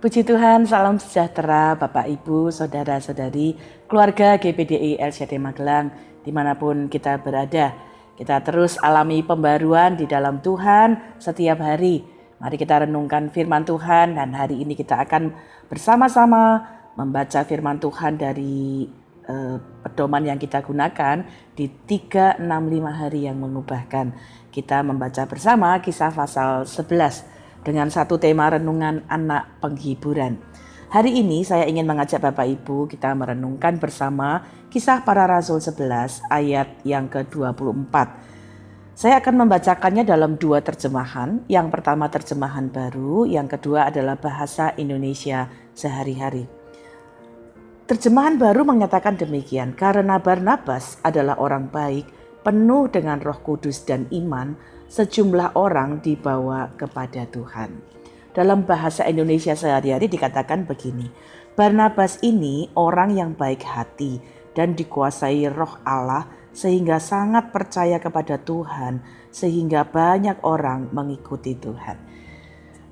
Puji Tuhan, salam sejahtera Bapak Ibu, Saudara-saudari, keluarga GPDI LCD Magelang, dimanapun kita berada. Kita terus alami pembaruan di dalam Tuhan setiap hari. Mari kita renungkan firman Tuhan, dan hari ini kita akan bersama-sama membaca firman Tuhan dari pedoman yang kita gunakan di 365 hari yang mengubahkan. Kita membaca bersama Kisah pasal 11 dengan satu tema renungan anak penghiburan. Hari ini saya ingin mengajak Bapak Ibu kita merenungkan bersama Kisah Para Rasul 11 ayat yang ke-24. Saya akan membacakannya dalam dua terjemahan. Yang pertama terjemahan baru, yang kedua adalah bahasa Indonesia sehari-hari. Terjemahan baru menyatakan demikian, karena Barnabas adalah orang baik, penuh dengan Roh Kudus dan iman, sejumlah orang dibawa kepada Tuhan. Dalam bahasa Indonesia sehari-hari dikatakan begini, Barnabas ini orang yang baik hati dan dikuasai Roh Allah sehingga sangat percaya kepada Tuhan, sehingga banyak orang mengikuti Tuhan.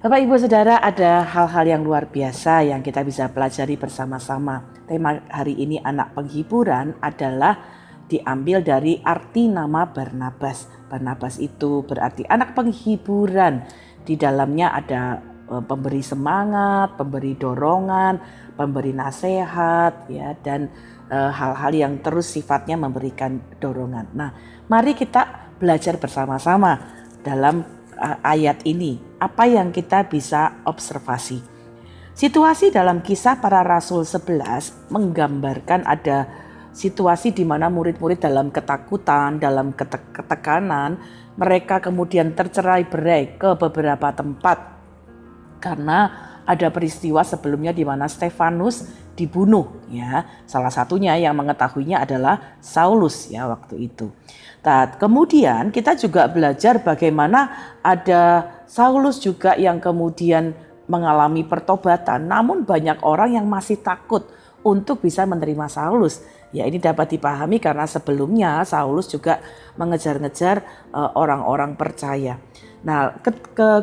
Bapak Ibu Saudara, ada hal-hal yang luar biasa yang kita bisa pelajari bersama-sama. Tema hari ini anak penghiburan adalah diambil dari arti nama Barnabas. Barnabas itu berarti anak penghiburan. Di dalamnya ada pemberi semangat, pemberi dorongan, pemberi nasihat, ya, dan hal-hal yang terus sifatnya memberikan dorongan. Nah, mari kita belajar bersama-sama dalam ayat ini. Apa yang kita bisa observasi? Situasi dalam Kisah Para Rasul 11 menggambarkan ada situasi di mana murid-murid dalam ketakutan, dalam ketekanan, mereka kemudian tercerai-berai ke beberapa tempat karena ada peristiwa sebelumnya di mana Stefanus dibunuh, ya. Salah satunya yang mengetahuinya adalah Saulus, ya, waktu itu. Nah, kemudian kita juga belajar bagaimana ada Saulus juga yang kemudian mengalami pertobatan, namun banyak orang yang masih takut untuk bisa menerima Saulus. Ya, ini dapat dipahami karena sebelumnya Saulus juga mengejar-ngejar orang-orang percaya. Nah,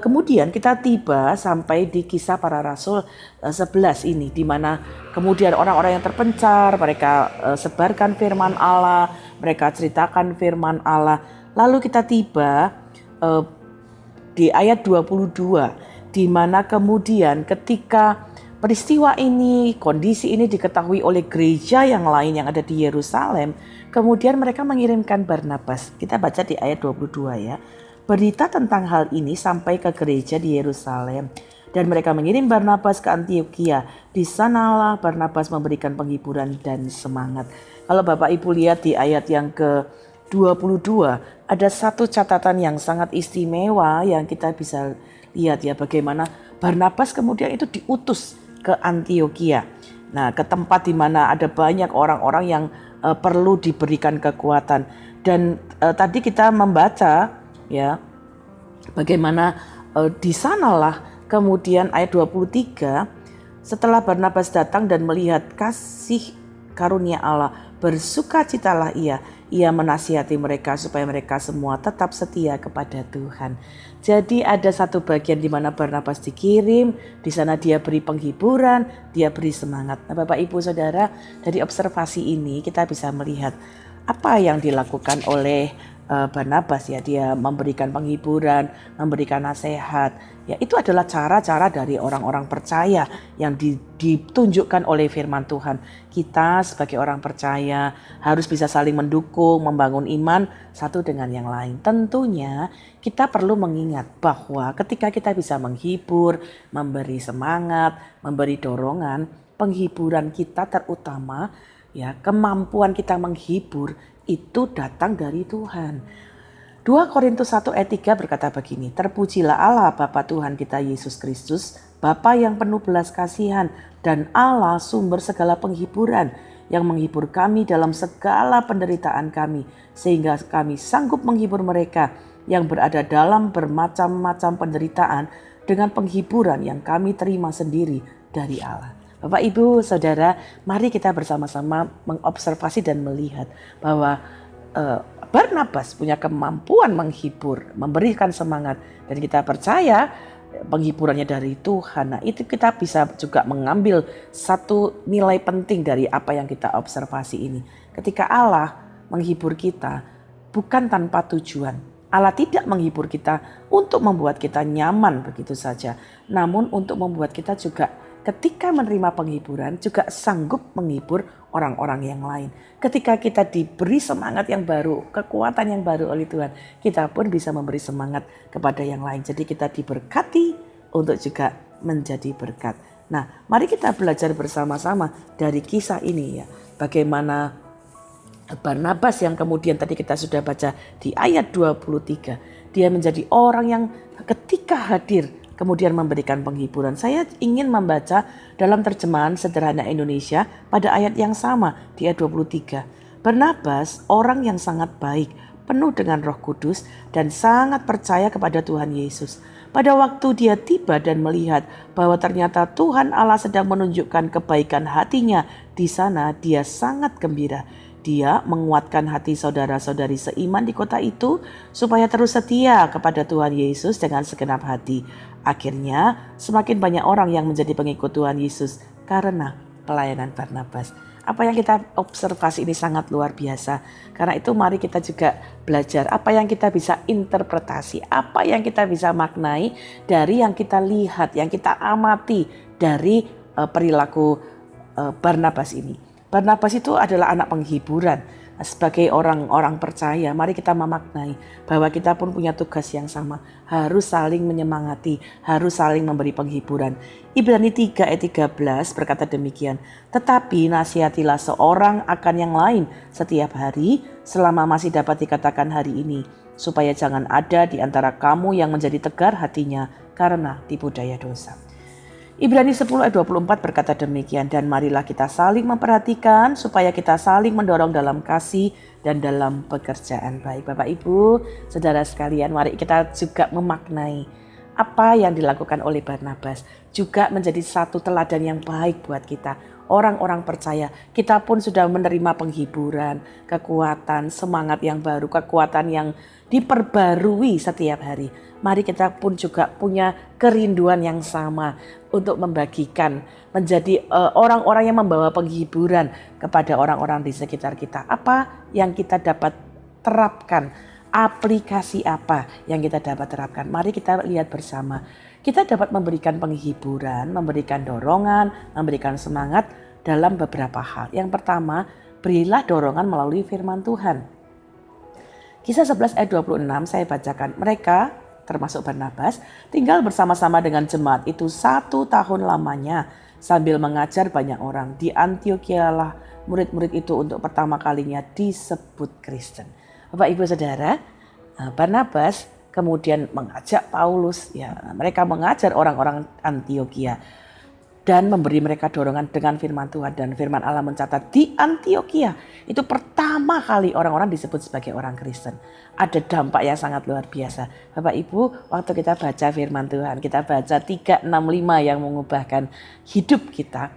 kemudian kita tiba sampai di Kisah Para Rasul 11 ini, di mana kemudian orang-orang yang terpencar, mereka sebarkan firman Allah, mereka ceritakan firman Allah. Lalu kita tiba di ayat 22, di mana kemudian ketika peristiwa ini, kondisi ini diketahui oleh gereja yang lain yang ada di Yerusalem, kemudian mereka mengirimkan Barnabas. Kita baca di ayat 22, ya. Berita tentang hal ini sampai ke gereja di Yerusalem, dan mereka mengirim Barnabas ke Antioquia. Di sanalah Barnabas memberikan penghiburan dan semangat. Kalau Bapak Ibu lihat di ayat yang ke-22, ada satu catatan yang sangat istimewa yang kita bisa lihat, ya, bagaimana Barnabas kemudian itu diutus ke Antioquia. Nah, ke tempat di mana ada banyak orang-orang yang perlu diberikan kekuatan. Dan tadi kita membaca, ya, bagaimana di sanalah kemudian ayat 23, setelah Barnabas datang dan melihat kasih karunia Allah, bersukacitalah ia menasihati mereka supaya mereka semua tetap setia kepada Tuhan. Jadi ada satu bagian di mana Barnabas dikirim, di sana dia beri penghiburan, dia beri semangat. Nah, Bapak Ibu Saudara, dari observasi ini kita bisa melihat apa yang dilakukan oleh Barnabas, ya. Dia memberikan penghiburan, memberikan nasihat, ya. Itu adalah cara-cara dari orang-orang percaya yang ditunjukkan oleh firman Tuhan. Kita sebagai orang percaya harus bisa saling mendukung, membangun iman satu dengan yang lain. Tentunya kita perlu mengingat bahwa ketika kita bisa menghibur, memberi semangat, memberi dorongan, penghiburan kita terutama, ya, kemampuan kita menghibur itu datang dari Tuhan. 2 Korintus 1 ayat 3 berkata begini, terpujilah Allah Bapa Tuhan kita Yesus Kristus, Bapa yang penuh belas kasihan, dan Allah sumber segala penghiburan, yang menghibur kami dalam segala penderitaan kami, sehingga kami sanggup menghibur mereka yang berada dalam bermacam-macam penderitaan dengan penghiburan yang kami terima sendiri dari Allah. Bapak Ibu Saudara, mari kita bersama-sama mengobservasi dan melihat bahwa Barnabas punya kemampuan menghibur, memberikan semangat, dan kita percaya penghiburannya dari Tuhan. Nah, itu kita bisa juga mengambil satu nilai penting dari apa yang kita observasi ini. Ketika Allah menghibur kita bukan tanpa tujuan. Allah tidak menghibur kita untuk membuat kita nyaman begitu saja, namun untuk membuat kita juga ketika menerima penghiburan juga sanggup menghibur orang-orang yang lain. Ketika kita diberi semangat yang baru, kekuatan yang baru oleh Tuhan, kita pun bisa memberi semangat kepada yang lain. Jadi kita diberkati untuk juga menjadi berkat. Nah, mari kita belajar bersama-sama dari kisah ini ya. Bagaimana Barnabas yang kemudian tadi kita sudah baca di ayat 23. Dia menjadi orang yang ketika hadir kemudian memberikan penghiburan. Saya ingin membaca dalam terjemahan sederhana Indonesia pada ayat yang sama di ayat 23. Barnabas orang yang sangat baik, penuh dengan Roh Kudus dan sangat percaya kepada Tuhan Yesus. Pada waktu dia tiba dan melihat bahwa ternyata Tuhan Allah sedang menunjukkan kebaikan hatinya di sana, dia sangat gembira. Dia menguatkan hati saudara-saudari seiman di kota itu supaya terus setia kepada Tuhan Yesus dengan segenap hati. Akhirnya semakin banyak orang yang menjadi pengikut Tuhan Yesus karena pelayanan Barnabas. Apa yang kita observasi ini sangat luar biasa. Karena itu mari kita juga belajar apa yang kita bisa interpretasi, apa yang kita bisa maknai dari yang kita lihat, yang kita amati dari perilaku Barnabas ini. Barnabas itu adalah anak penghiburan. Sebagai orang-orang percaya, mari kita memaknai bahwa kita pun punya tugas yang sama. Harus saling menyemangati, harus saling memberi penghiburan. Ibrani 3 ayat 13 berkata demikian. Tetapi nasihatilah seorang akan yang lain setiap hari selama masih dapat dikatakan hari ini. Supaya jangan ada di antara kamu yang menjadi tegar hatinya karena tipu daya dosa. Ibrani 10 ayat 24 berkata demikian, dan marilah kita saling memperhatikan supaya kita saling mendorong dalam kasih dan dalam pekerjaan baik. Bapak Ibu, saudara sekalian, mari kita juga memaknai apa yang dilakukan oleh Barnabas juga menjadi satu teladan yang baik buat kita. Orang-orang percaya, kita pun sudah menerima penghiburan, kekuatan, semangat yang baru, kekuatan yang diperbarui setiap hari. Mari kita pun juga punya kerinduan yang sama untuk membagikan, menjadi orang-orang yang membawa penghiburan kepada orang-orang di sekitar kita. Apa yang kita dapat terapkan, aplikasi apa yang kita dapat terapkan. Mari kita lihat bersama. Kita dapat memberikan penghiburan, memberikan dorongan, memberikan semangat dalam beberapa hal. Yang pertama, berilah dorongan melalui firman Tuhan. Kisah 11 ayat 26 saya bacakan. Mereka termasuk Barnabas tinggal bersama-sama dengan jemaat itu 1 tahun lamanya sambil mengajar banyak orang. Di Antiokhia lah murid-murid itu untuk pertama kalinya disebut Kristen. Bapak Ibu Saudara, Barnabas kemudian mengajak Paulus, ya mereka mengajar orang-orang Antiokhia dan memberi mereka dorongan dengan firman Tuhan. Dan firman Allah mencatat di Antiokhia itu pertama kali orang-orang disebut sebagai orang Kristen. Ada dampak yang sangat luar biasa. Bapak Ibu, waktu kita baca firman Tuhan, kita baca 365 yang mengubahkan hidup kita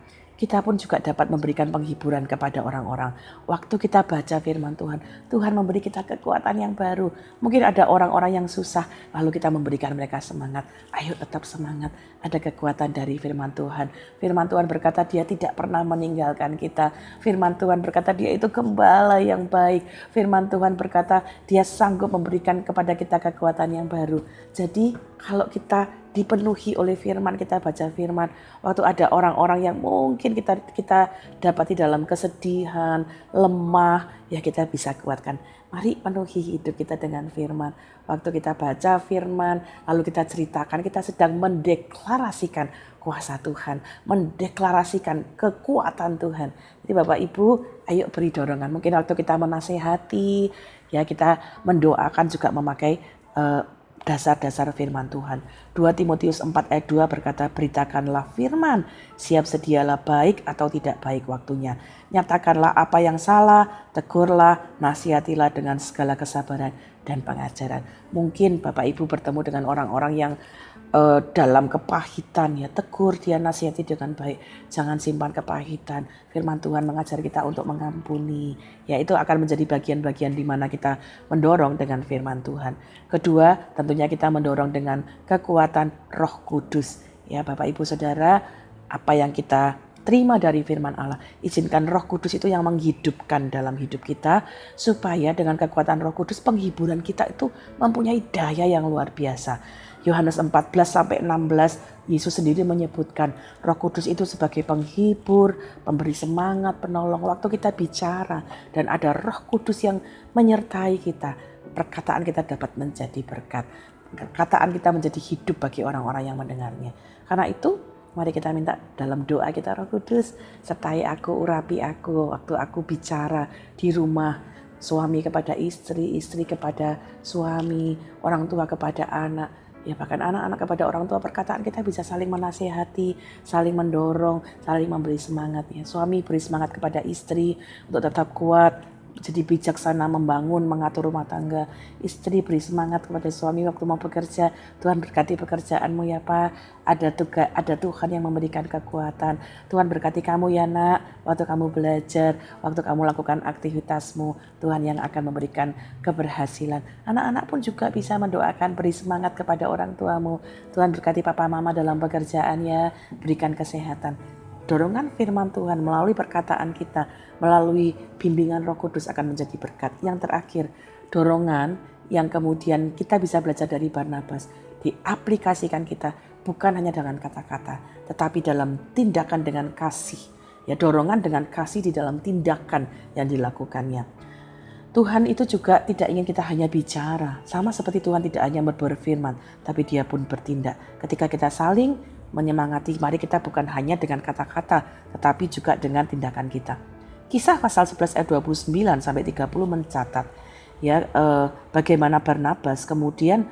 pun juga dapat memberikan penghiburan kepada orang-orang. Waktu kita baca firman Tuhan, Tuhan memberi kita kekuatan yang baru. Mungkin ada orang-orang yang susah, lalu kita memberikan mereka semangat. Ayo tetap semangat, ada kekuatan dari firman Tuhan. Firman Tuhan berkata dia tidak pernah meninggalkan kita. Firman Tuhan berkata dia itu gembala yang baik. Firman Tuhan berkata dia sanggup memberikan kepada kita kekuatan yang baru. Jadi kalau kita dipenuhi oleh firman, kita baca firman, waktu ada orang-orang yang mungkin kita dapati dalam kesedihan, lemah, ya kita bisa kuatkan. Mari penuhi hidup kita dengan firman. Waktu kita baca firman, lalu kita ceritakan, kita sedang mendeklarasikan kuasa Tuhan, mendeklarasikan kekuatan Tuhan. Jadi Bapak Ibu, ayo beri dorongan. Mungkin waktu kita menasehati, ya kita mendoakan juga memakai dasar-dasar firman Tuhan. 2 Timotius 4 ayat 2 berkata, beritakanlah firman, siap sedialah baik atau tidak baik waktunya. Nyatakanlah apa yang salah, tegurlah, nasihatilah dengan segala kesabaran dan pengajaran. Mungkin Bapak Ibu bertemu dengan orang-orang yang dalam kepahitan ya, tegur dia, nasihati dengan baik, jangan simpan kepahitan. Firman Tuhan mengajar kita untuk mengampuni, ya itu akan menjadi bagian-bagian di mana kita mendorong dengan firman Tuhan. Kedua, tentunya kita mendorong dengan kekuatan Roh Kudus. Ya Bapak Ibu Saudara, apa yang kita terima dari firman Allah, izinkan Roh Kudus itu yang menghidupkan dalam hidup kita, supaya dengan kekuatan Roh Kudus penghiburan kita itu mempunyai daya yang luar biasa. Yohanes 14-16, Yesus sendiri menyebutkan Roh Kudus itu sebagai penghibur, pemberi semangat, penolong waktu kita bicara, dan ada Roh Kudus yang menyertai kita. Perkataan kita dapat menjadi berkat, perkataan kita menjadi hidup bagi orang-orang yang mendengarnya. Karena itu mari kita minta dalam doa kita, Roh Kudus sertai aku, urapi aku waktu aku bicara di rumah, suami kepada istri, istri kepada suami, orang tua kepada anak. Ya bahkan anak-anak kepada orang tua, perkataan kita bisa saling menasihati, saling mendorong, saling memberi semangat. Ya, suami beri semangat kepada istri untuk tetap kuat, jadi bijaksana membangun, mengatur rumah tangga. Istri beri semangat kepada suami waktu mau bekerja. Tuhan berkati pekerjaanmu ya Pak. Ada Tuhan yang memberikan kekuatan. Tuhan berkati kamu ya Nak, waktu kamu belajar, waktu kamu lakukan aktivitasmu. Tuhan yang akan memberikan keberhasilan. Anak-anak pun juga bisa mendoakan, beri semangat kepada orang tuamu. Tuhan berkati papa mama dalam pekerjaannya, berikan kesehatan. Dorongan firman Tuhan melalui perkataan kita, melalui bimbingan Roh Kudus akan menjadi berkat. Yang terakhir, dorongan yang kemudian kita bisa belajar dari Barnabas, diaplikasikan kita bukan hanya dengan kata-kata, tetapi dalam tindakan dengan kasih. Ya, dorongan dengan kasih di dalam tindakan yang dilakukannya. Tuhan itu juga tidak ingin kita hanya bicara, sama seperti Tuhan tidak hanya berfirman, tapi dia pun bertindak. Ketika kita saling menyemangati, mari kita bukan hanya dengan kata-kata, tetapi juga dengan tindakan kita. Kisah pasal 11 ayat 29 sampai 30 mencatat ya bagaimana Barnabas kemudian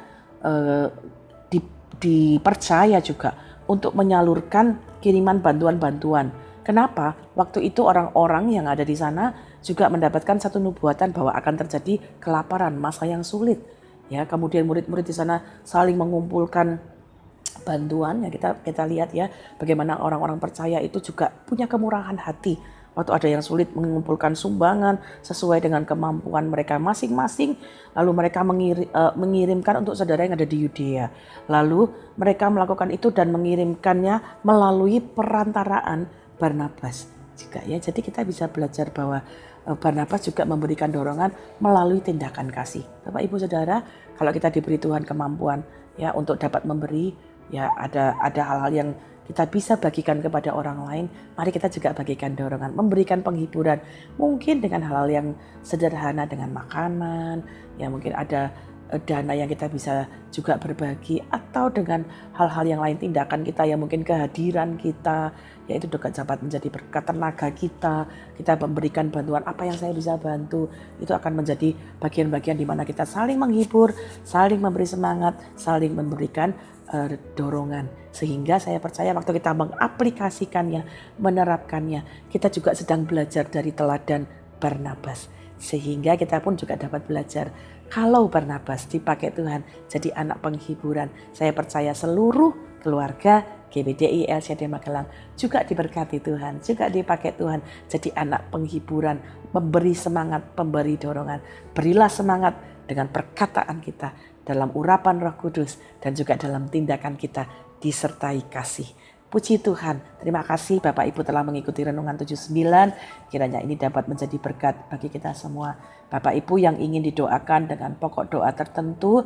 dipercaya juga untuk menyalurkan kiriman bantuan-bantuan. Kenapa? Waktu itu orang-orang yang ada di sana juga mendapatkan satu nubuatan bahwa akan terjadi kelaparan, masa yang sulit. Ya, kemudian murid-murid di sana saling mengumpulkan bantuan. Ya, kita lihat ya bagaimana orang-orang percaya itu juga punya kemurahan hati. Waktu ada yang sulit mengumpulkan sumbangan sesuai dengan kemampuan mereka masing-masing. Lalu mereka mengirimkan untuk saudara yang ada di Yudea. Lalu mereka melakukan itu dan mengirimkannya melalui perantaraan Barnabas. Juga ya, jadi kita bisa belajar bahwa Barnabas juga memberikan dorongan melalui tindakan kasih. Bapak Ibu Saudara, kalau kita diberi Tuhan kemampuan ya untuk dapat memberi, ya ada hal-hal yang kita bisa bagikan kepada orang lain, mari kita juga bagikan dorongan, memberikan penghiburan. Mungkin dengan hal-hal yang sederhana, dengan makanan, ya mungkin ada dana yang kita bisa juga berbagi, atau dengan hal-hal yang lain, tindakan kita yang mungkin kehadiran kita, yaitu juga dapat menjadi berkat. Tenaga kita memberikan bantuan, apa yang saya bisa bantu, itu akan menjadi bagian-bagian di mana kita saling menghibur, saling memberi semangat, saling memberikan dorongan. Sehingga saya percaya waktu kita mengaplikasikannya, menerapkannya, kita juga sedang belajar dari teladan Barnabas. Sehingga kita pun juga dapat belajar, kalau Barnabas dipakai Tuhan jadi anak penghiburan, saya percaya seluruh keluarga GBDI LCD Magelang juga diberkati Tuhan, juga dipakai Tuhan jadi anak penghiburan, memberi semangat, memberi dorongan. Berilah semangat dengan perkataan kita, dalam urapan Roh Kudus, dan juga dalam tindakan kita disertai kasih. Puji Tuhan, terima kasih Bapak Ibu telah mengikuti Renungan 79, kiranya ini dapat menjadi berkat bagi kita semua. Bapak Ibu yang ingin didoakan dengan pokok doa tertentu,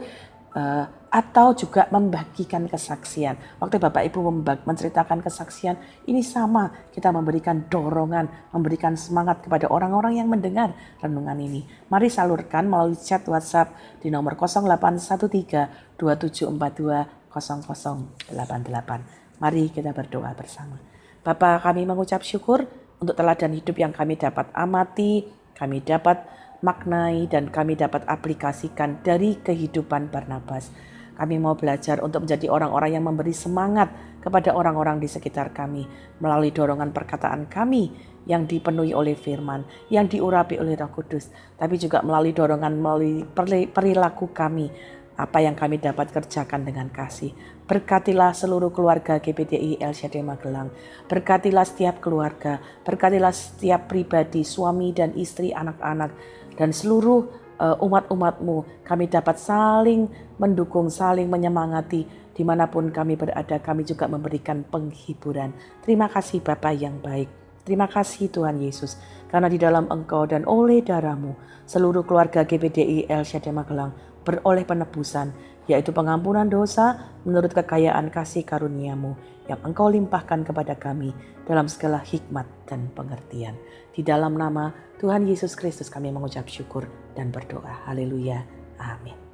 atau juga membagikan kesaksian. Waktu Bapak Ibu menceritakan kesaksian, ini sama kita memberikan dorongan, memberikan semangat kepada orang-orang yang mendengar renungan ini. Mari salurkan melalui chat WhatsApp di nomor 0813 2742 0088. Mari kita berdoa bersama. Bapa, kami mengucap syukur untuk teladan hidup yang kami dapat amati, kami dapat maknai, dan kami dapat aplikasikan dari kehidupan Barnabas. Kami mau belajar untuk menjadi orang-orang yang memberi semangat kepada orang-orang di sekitar kami melalui dorongan perkataan kami yang dipenuhi oleh firman, yang diurapi oleh Roh Kudus, tapi juga melalui dorongan, melalui perilaku kami, apa yang kami dapat kerjakan dengan kasih. Berkatilah seluruh keluarga GPDI El Shaddai Magelang. Berkatilah setiap keluarga, berkatilah setiap pribadi, suami dan istri, anak-anak, dan seluruh umat-umat-Mu. Kami dapat saling mendukung, saling menyemangati. Dimanapun kami berada, kami juga memberikan penghiburan. Terima kasih Bapa yang baik. Terima kasih Tuhan Yesus, karena di dalam Engkau dan oleh darah-Mu, seluruh keluarga GPDI El Shaddai Magelang beroleh penebusan, yaitu pengampunan dosa menurut kekayaan kasih karunia-Mu yang Engkau limpahkan kepada kami dalam segala hikmat dan pengertian. Di dalam nama Tuhan Yesus Kristus kami mengucap syukur dan berdoa. Haleluya. Amin.